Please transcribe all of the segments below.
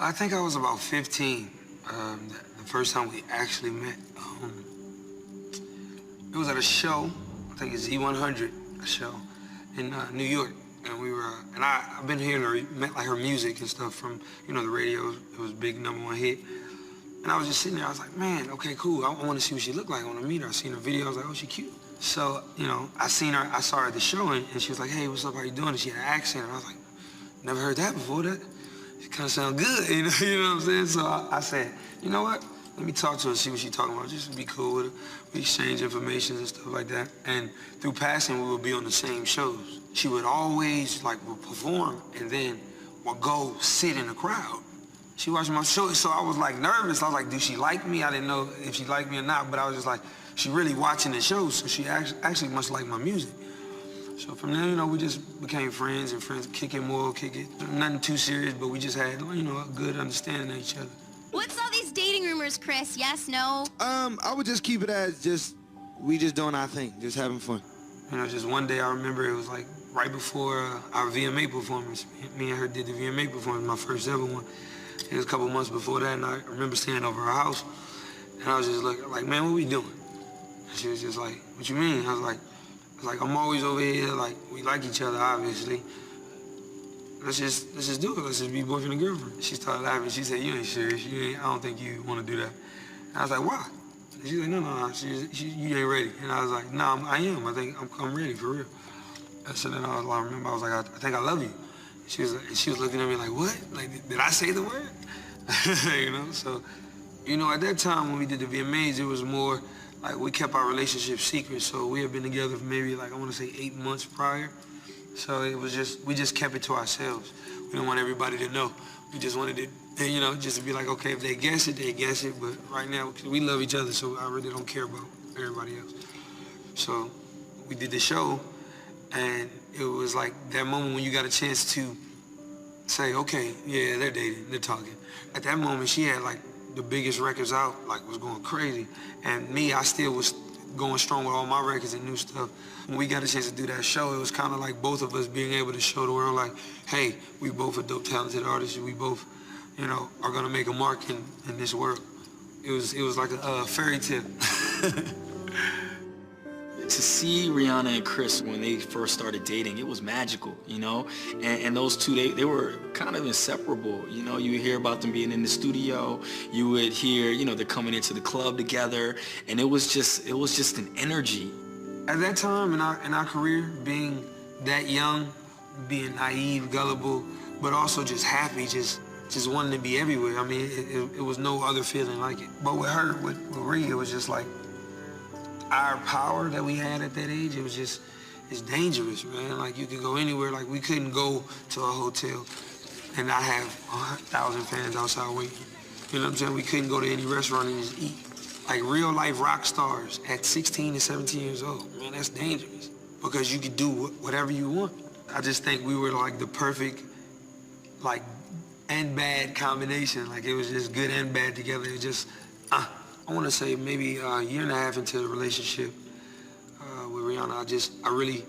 I think I was about 15, the first time we actually met. It was at a show, I think it's Z100, a show in New York. And we were, and I've been hearing her, met like her music and stuff from, you know, the radio. It was a big #1 hit. And I was just sitting there, I was like, man, okay, cool. I want to see what she looked like. I want to meet her. I seen her video, I was like, oh, she cute. So, you know, I saw her at the show, and she was like, hey, what's up, how you doing? And she had an accent, and I was like, never heard that before. That kind of sound good, you know what I'm saying? So I said, you know what? Let me talk to her, see what she's talking about, just to be cool with her. We exchange information and stuff like that. And through passing, we would be on the same shows. She would always, would perform, and then would go sit in the crowd. She watched my show, so I was, nervous. I was like, do she like me? I didn't know if she liked me or not, but I was just like, she really watching the show, so she actually must like my music. So from there, you know, we just became friends, kick it. Nothing too serious, but we just had, you know, a good understanding of each other. What's all these dating rumors, Chris? Yes, no? I would just keep it as we just doing our thing, just having fun. You know, just one day I remember it was right before our VMA performance. Me and her did the VMA performance, my first ever one. It was a couple months before that, and I remember staying over her house, and I was just like, man, what we doing? And she was just like, what you mean? I was like, I'm always over here, we like each other, obviously. Let's just do it. Let's just be boyfriend and girlfriend. She started laughing. She said, you ain't serious. I don't think you want to do that. And I was like, why? And she was like, no. You ain't ready. And I was like, no, I am. I think I'm ready, for real. And so then I remember, I was like, I think I love you. She was looking at me like, what? Did I say the word? You know, so, you know, at that time when we did the VMAs, it was more we kept our relationship secret. So we had been together for maybe I want to say 8 months prior. So it was we just kept it to ourselves. We didn't want everybody to know. We just wanted it, you know, just to be like, okay, if they guess it, they guess it. But right now, we love each other, so I really don't care about everybody else. So we did the show, and it was that moment when you got a chance to say, okay, yeah, they're dating, they're talking. At that moment, she had the biggest records out, was going crazy. And me, I still was going strong with all my records and new stuff. When we got a chance to do that show, it was kind of both of us being able to show the world, hey, we both are dope, talented artists. We both, you know, are gonna make a mark in this world. It was like a fairy tale. To see Rihanna and Chris when they first started dating, it was magical, you know? And those two, they were kind of inseparable, you know? You would hear about them being in the studio, you would hear, you know, they're coming into the club together, and it was just an energy. At that time in our career, being that young, being naive, gullible, but also just happy, just wanting to be everywhere. I mean, it was no other feeling like it. But with her, with Rhea, it was just our power that we had at that age, it was just, it's dangerous, man. You could go anywhere. We couldn't go to a hotel and not have 1,000 fans outside waiting. You know what I'm saying? We couldn't go to any restaurant and just eat. Real life rock stars at 16 and 17 years old. Man, that's dangerous because you could do whatever you want. I just think we were the perfect, and bad combination. It was just good and bad together. It was just, I want to say maybe a year and a half into the relationship with Rihanna, I really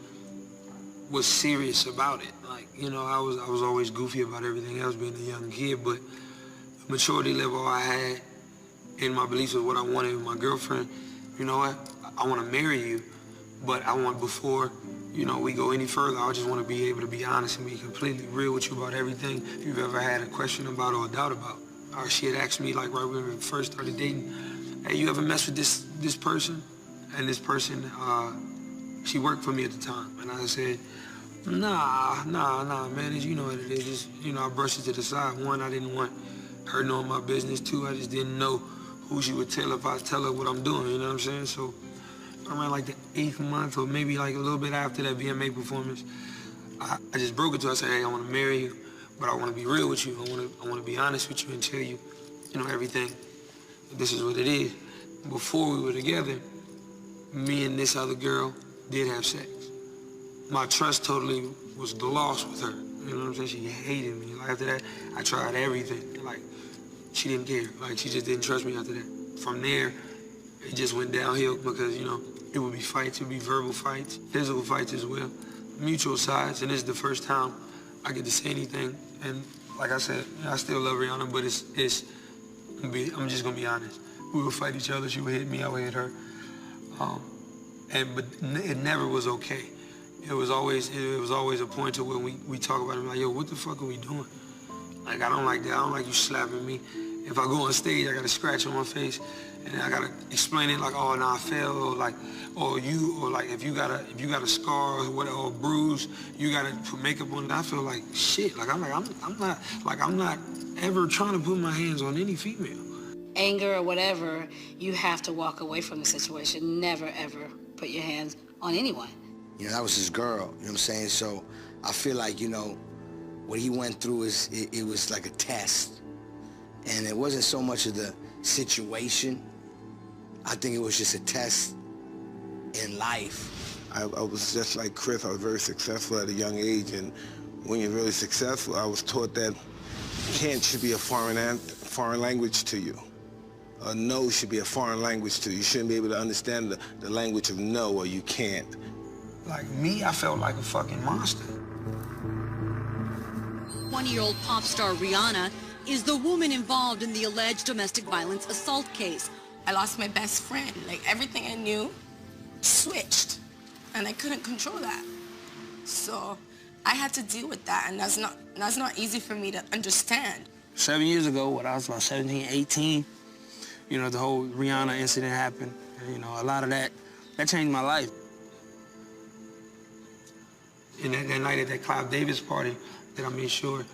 was serious about it. You know, I was always goofy about everything else, being a young kid, but the maturity level I had in my beliefs of what I wanted with my girlfriend, you know what, I want to marry you, but I want, before, you know, we go any further, I just want to be able to be honest and be completely real with you about everything you've ever had a question about or a doubt about. Or she had asked me, right when we first started dating, hey, you ever mess with this person? And this person, she worked for me at the time. And I said, nah, man, you know what it is. Just, you know, I brushed it to the side. One, I didn't want her knowing my business. Two, I just didn't know who she would tell if I tell her what I'm doing, you know what I'm saying? So around the 8th month or maybe a little bit after that VMA performance, I just broke it to her. I said, hey, I want to marry you, but I want to be real with you. I want to be honest with you and tell you, you know, everything. This is what it is. Before we were together, me and this other girl did have sex. My trust totally was lost with her. You know what I'm saying? She hated me. After that, I tried everything. She didn't care. She just didn't trust me after that. From there, it just went downhill because, you know, it would be fights, it would be verbal fights, physical fights as well, mutual sides, and this is the first time I get to say anything And like I said, I still love Rihanna, but I'm just gonna be honest. We would fight each other. She would hit me, I would hit her. But it never was okay. It was always a point to where we talk about it, like, yo, what the fuck are we doing? Like, I don't like that. I don't like you slapping me. If I go on stage, I got a scratch on my face, and I gotta explain it like, oh, no, I fell, or like, if you got a scar or whatever, or a bruise, you gotta put makeup on it. I feel like shit. Like I'm not ever trying to put my hands on any female. Anger or whatever, you have to walk away from the situation. Never ever put your hands on anyone. You know, that was his girl. You know what I'm saying? So I feel like, you know, what he went through it was like a test. And it wasn't so much of the situation. I think it was just a test in life. I was just like Chris. I was very successful at a young age, and when you're really successful, I was taught that can't should be a foreign language to you. A no should be a foreign language to you. You shouldn't be able to understand the language of no, or you can't. Like me, I felt like a fucking monster. 20-year-old pop star Rihanna is the woman involved in the alleged domestic violence assault case. I lost my best friend. Like, everything I knew switched, and I couldn't control that. So I had to deal with that, and that's not easy for me to understand. 7 years ago, when I was about 17, 18, you know, the whole Rihanna incident happened. And, you know, a lot of that changed my life. And that night at that Clive Davis party, that I made sure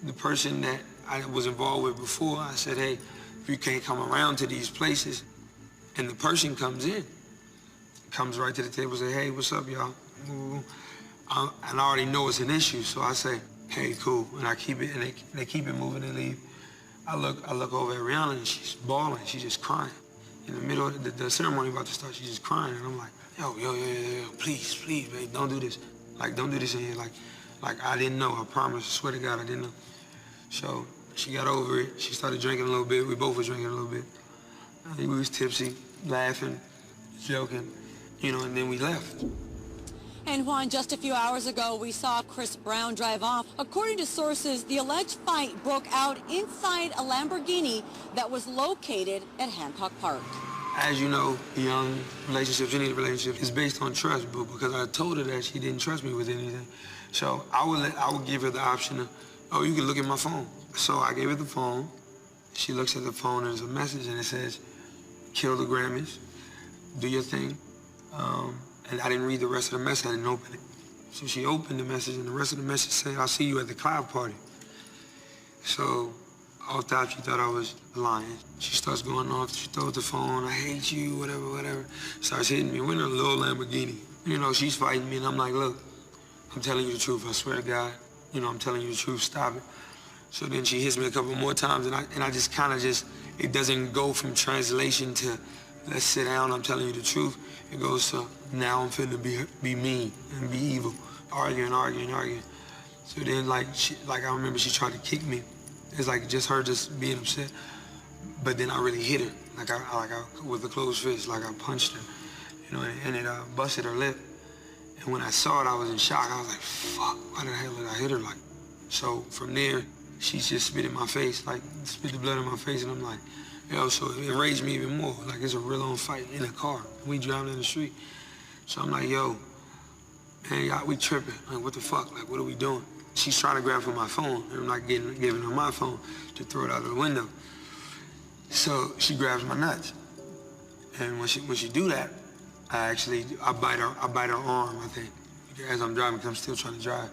the person that I was involved with before, I said, hey, if you can't come around to these places, and the person comes in, comes right to the table and say, hey, what's up, y'all? And I already know it's an issue, so I say, hey, cool, and I keep it, and they keep it moving and leave. I look over at Rihanna, and she's bawling, she's just crying. In the middle of the ceremony about to start, she's just crying, and I'm like, yo, please, babe, don't do this. Like, don't do this in here, like I didn't know, I promise, I swear to God, I didn't know. So she got over it, she started drinking a little bit, we both were drinking a little bit. We was tipsy, laughing, joking, you know, and then we left. And Juan, just a few hours ago, we saw Chris Brown drive off. According to sources, the alleged fight broke out inside a Lamborghini that was located at Hancock Park. As you know, young relationships, any relationship is based on trust, but because I told her that, she didn't trust me with anything. So I would give her the option of, oh, you can look at my phone. So I gave her the phone. She looks at the phone and there's a message and it says, kill the Grammys, do your thing. And I didn't read the rest of the message, I didn't open it. So she opened the message and the rest of the message said, I'll see you at the Clive party. So off top, she thought I was lying. She starts going off, she throws the phone, I hate you, whatever. Starts hitting me, we're in a little Lamborghini. You know, she's fighting me and I'm like, look, I'm telling you the truth, I swear to God. You know, I'm telling you the truth, stop it. So then she hits me a couple more times and I just kind of it doesn't go from translation to let's sit down, I'm telling you the truth. It goes to now I'm finna be mean and be evil, arguing. So then like I remember she tried to kick me. It's like just her just being upset. But then I really hit her, like I with a closed fist, like I punched her, you know, and it busted her lip. And when I saw it, I was in shock. I was like, fuck, why the hell did I hit her like? So from there, she just spit in my face, like spit the blood in my face, and I'm like, yo, so it enraged me even more. Like it's a real on fight in a car. We driving in the street. So I'm like, yo, man, we tripping. Like, what the fuck? Like, what are we doing? She's trying to grab for my phone, and I'm not giving her my phone to throw it out of the window. So she grabs my nuts. And when she do that, I bite her arm, I think, as I'm driving, because I'm still trying to drive.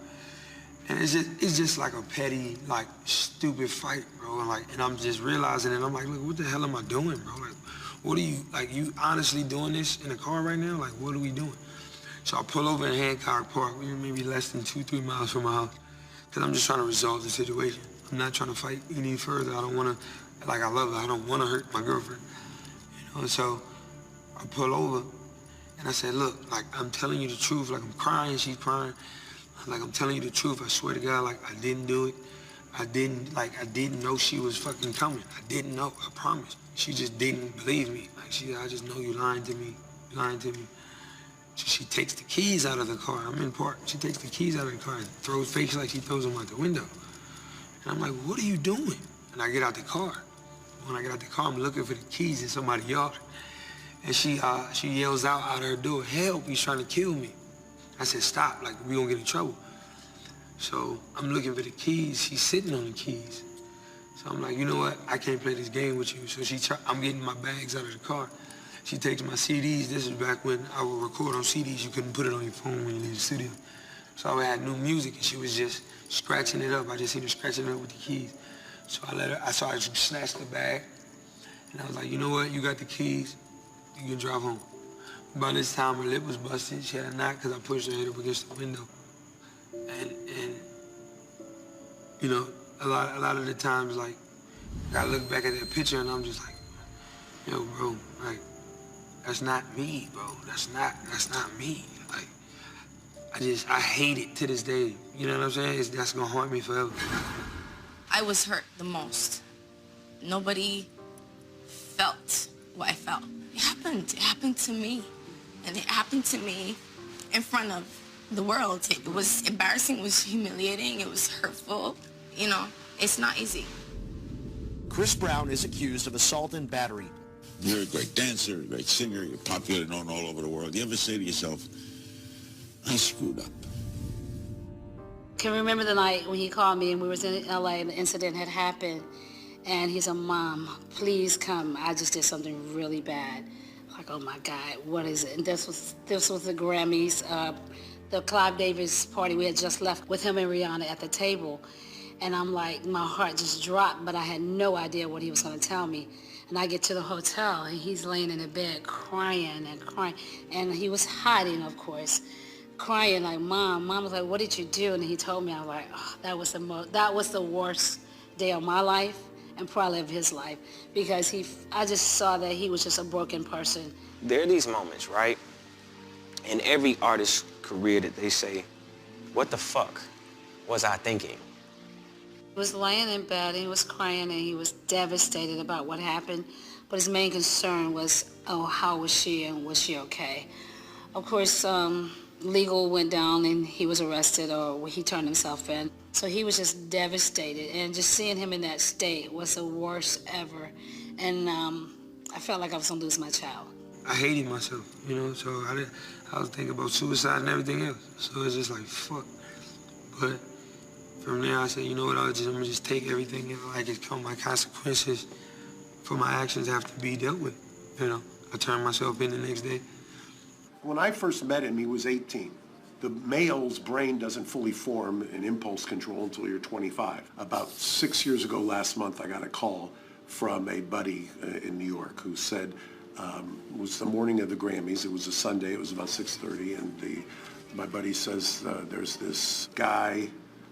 And it's just like a petty, like, stupid fight, bro. And I'm just realizing it. I'm like, look, what the hell am I doing, bro? Like, what are you honestly doing this in a car right now? Like, what are we doing? So I pull over in Hancock Park. We were maybe less than 2-3 miles from my house, because I'm just trying to resolve the situation. I'm not trying to fight any further. I don't want to, like, I love her. I don't want to hurt my girlfriend, you know? So I pull over, and I said, look, like, I'm telling you the truth. Like, I'm crying, she's crying. Like, I'm telling you the truth. I swear to God, like, I didn't do it. I didn't know she was fucking coming. I didn't know, I promise. She just didn't believe me. Like, I just know you lying to me, So she takes the keys out of the car. I'm in park. She takes the keys out of the car and throws fakes like she throws them out the window. And I'm like, what are you doing? And I get out the car. When I get out the car, I'm looking for the keys in somebody's yard. And she yells out of her door, help, he's trying to kill me. I said, stop, like, we gonna get in trouble. So I'm looking for the keys, she's sitting on the keys. So I'm like, you know what, I can't play this game with you. So I'm getting my bags out of the car. She takes my CDs, this is back when I would record on CDs, you couldn't put it on your phone when you leave the studio. So I had new music and she was just scratching it up. I just seen her scratching it up with the keys. So I saw her snatch the bag. And I was like, you know what, you got the keys, you can drive home. By this time, her lip was busted. She had a knot because I pushed her head up against the window. And you know, a lot of the times, like, I look back at that picture and I'm just like, yo, bro, like, that's not me, bro. That's not me. Like, I hate it to this day. You know what I'm saying? That's gonna haunt me forever. I was hurt the most. Nobody felt what I felt. It happened to me. And it happened to me in front of the world. It was embarrassing, it was humiliating, it was hurtful. You know, it's not easy. Chris Brown is accused of assault and battery. You're a great dancer, a great singer, you're popular, known all over the world. You ever say to yourself, I screwed up? Can remember the night when he called me and we was in LA and the incident had happened. And he said, Mom, please come. I just did something really bad. Like, oh my God, what is it? And this was the Grammys, the Clive Davis party. We had just left with him and Rihanna at the table. And I'm like, my heart just dropped, but I had no idea what he was gonna tell me. And I get to the hotel and he's laying in the bed crying and crying. And he was hiding, of course, crying like, Mom. Mom was like, what did you do? And he told me, I was like, oh, that was the worst day of my life and probably of his life, because I just saw that he was just a broken person. There are these moments, right, in every artist's career that they say, what the fuck was I thinking? He was laying in bed and he was crying and he was devastated about what happened, but his main concern was, oh, how was she and was she okay? Of course, legal went down and he was arrested, or he turned himself in. So he was just devastated, and just seeing him in that state was the worst ever. And I felt like I was gonna lose my child. I hated myself, you know, so I was thinking about suicide and everything else. So it's just like, fuck. But from there I said, you know what, I'm gonna just take everything like it's come. My consequences for my actions have to be dealt with, you know. I turned myself in the next day. When I first met him, he was 18. The male's brain doesn't fully form in impulse control until you're 25. About 6 years ago last month, I got a call from a buddy in New York who said, it was the morning of the Grammys, it was a Sunday, it was about 6:30, and my buddy says, there's this guy,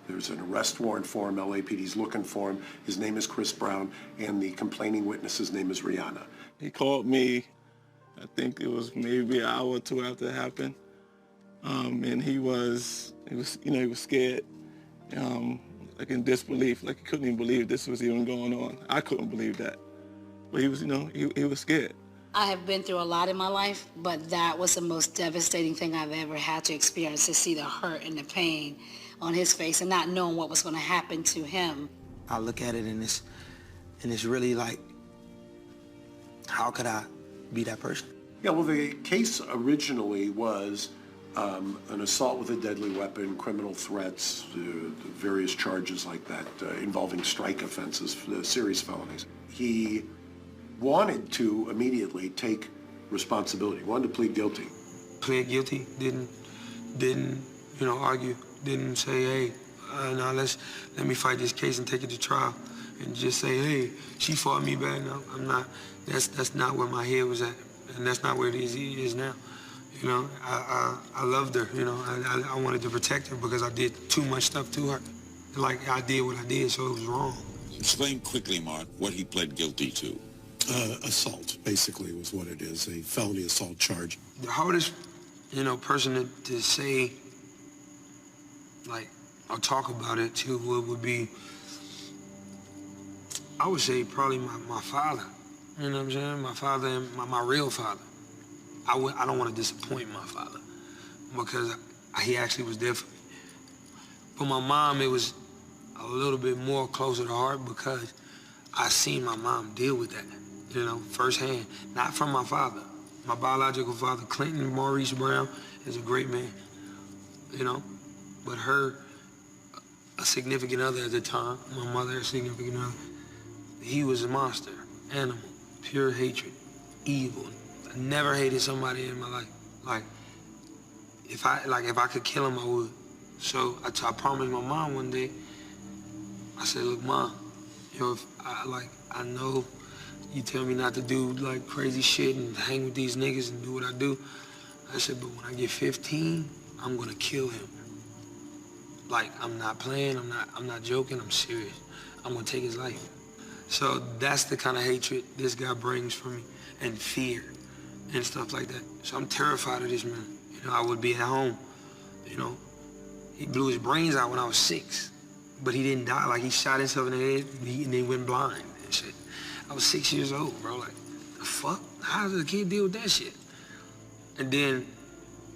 there's an arrest warrant for him, LAPD's looking for him, his name is Chris Brown, and the complaining witness's name is Rihanna. He called me, I think it was maybe an hour or two after it happened. And he was scared, like in disbelief, like he couldn't even believe this was even going on. I couldn't believe that, but he was, he was scared. I have been through a lot in my life, but that was the most devastating thing I've ever had to experience, to see the hurt and the pain on his face and not knowing what was going to happen to him. I look at it and it's really like, how could I be that person? Yeah, well, the case originally was an assault with a deadly weapon, criminal threats, various charges like that involving strike offenses, serious felonies. He wanted to immediately take responsibility, wanted to plead guilty. Pled guilty, didn't argue, didn't say, hey, now let me fight this case and take it to trial, and just say, hey, she fought me bad. No, I'm not. That's not where my head was at, and that's not where it is now. You know, I loved her, you know. I wanted to protect her because I did too much stuff to her. Like, I did what I did, so it was wrong. Explain quickly, Mark, what he pled guilty to. Assault, basically, was what it is, a felony assault charge. The hardest, person to say, like, or talk about it to would be, I would say probably my father. You know what I'm saying? My father and my real father. I don't want to disappoint my father because he actually was there for me. But my mom, it was a little bit more closer to heart because I seen my mom deal with that, you know, firsthand. Not from my father. My biological father, Clinton Maurice Brown, is a great man, you know, but her, a significant other at the time, my mother, a significant other, he was a monster, animal, pure hatred, evil. I never hated somebody in my life. Like, if I could kill him, I would. So I promised my mom one day, I said, look, Mom, you know, if I know you tell me not to do like crazy shit and hang with these niggas and do what I do. I said, but when I get 15, I'm gonna kill him. Like, I'm not playing, I'm not joking, I'm serious. I'm gonna take his life. So that's the kind of hatred this guy brings for me, and fear and stuff like that. So I'm terrified of this man. You know, I would be at home, you know. He blew his brains out when I was 6, but he didn't die. Like, he shot himself in the head and then went blind and shit. I was 6 years old, bro. Like, the fuck? How does a kid deal with that shit? And then,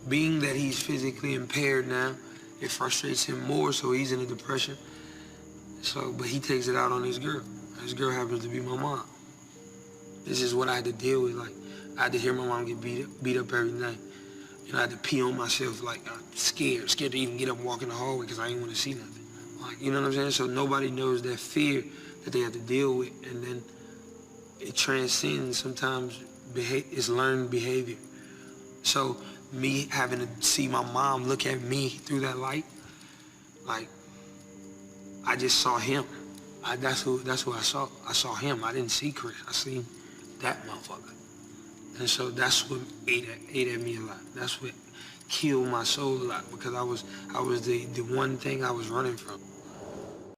being that he's physically impaired now, it frustrates him more, so he's in a depression. So, but he takes it out on his girl. His girl happens to be my mom. This is what I had to deal with. Like, I had to hear my mom get beat up every night. You know, I had to pee on myself, like, I'm scared to even get up and walk in the hallway because I didn't want to see nothing. Like, you know what I'm saying? So nobody knows that fear that they have to deal with, and then it transcends sometimes, it's learned behavior. So me having to see my mom look at me through that light, like, I just saw him. That's who I saw. I saw him. I didn't see Chris. I seen that motherfucker. And so that's what ate at me a lot. That's what killed my soul a lot, because I was the one thing I was running from.